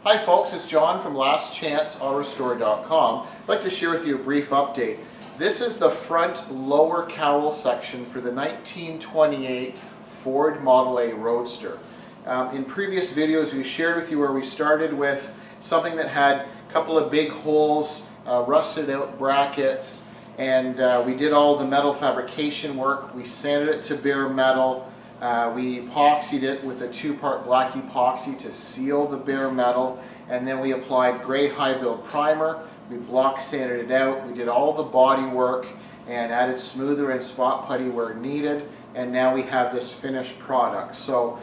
Hi folks, it's John from lastchanceautorestore.com. I'd like to share with you a brief update. This is the front lower cowl section for the 1928 Ford Model A Roadster. In previous videos we shared with you where we started with something that had a couple of big holes, rusted out brackets, and we did all the metal fabrication work. We sanded it to bare metal. We epoxied it with a two-part black epoxy to seal the bare metal, and then we applied gray high build primer. We block sanded it out. We did all the body work and added smoother and spot putty where needed, and now we have this finished product. So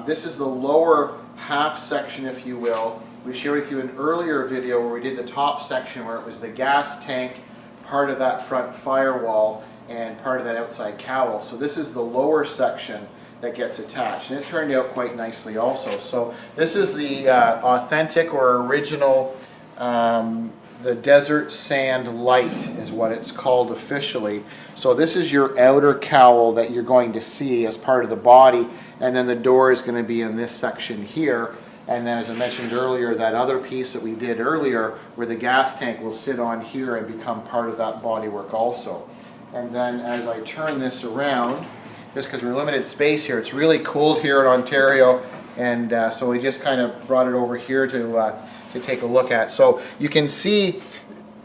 this is the lower half section, if you will. We shared with you an earlier video where we did the top section where it was the gas tank, part of that front firewall, and part of that outside cowl. So this is the lower section that gets attached, and it turned out quite nicely also. So this is the authentic or original, the Desert Sand Light is what it's called officially. So this is your outer cowl that you're going to see as part of the body, and then the door is going to be in this section here. And then, as I mentioned earlier, that other piece that we did earlier where the gas tank will sit on here and become part of that bodywork also. And then as I turn this around, just because we're limited space here, it's really cold here in Ontario, and so we just kind of brought it over here to take a look at. So you can see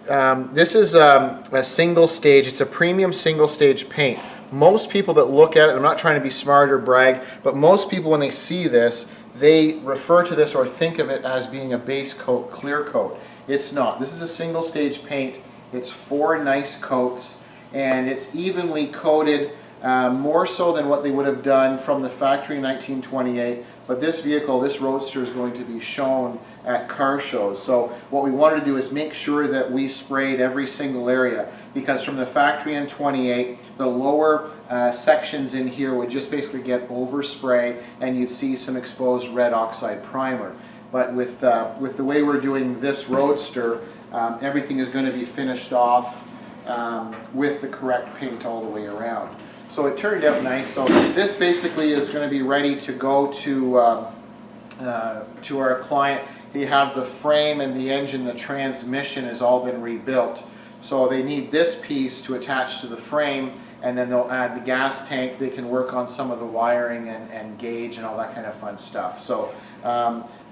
this is a single stage. It's a premium single stage paint. Most people that look at it, I'm not trying to be smart or brag, but most people when they see this, they refer to this or think of it as being a base coat, clear coat. It's not. This is a single stage paint. It's 4 nice coats, and it's evenly coated, more so than what they would have done from the factory in 1928. But this vehicle, this Roadster, is going to be shown at car shows. So what we wanted to do is make sure that we sprayed every single area, because from the factory in 28, the lower sections in here would just basically get overspray, and you'd see some exposed red oxide primer. But with the way we're doing this Roadster, everything is going to be finished off with the correct paint all the way around. So it turned out nice. So this basically is going to be ready to go to our client. They have the frame and the engine, the transmission has all been rebuilt. So they need this piece to attach to the frame, and then they'll add the gas tank. They can work on some of the wiring and gauge and all that kind of fun stuff. So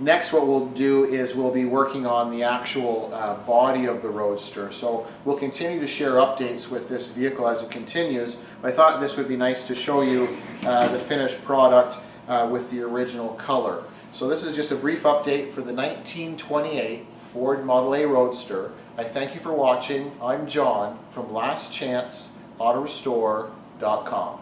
next what we'll do is we'll be working on the actual body of the Roadster. So we'll continue to share updates with this vehicle as it continues. But I thought this would be nice to show you the finished product with the original color. So this is just a brief update for the 1928 Ford Model A Roadster. I thank you for watching. I'm John from lastchanceautorestore.com.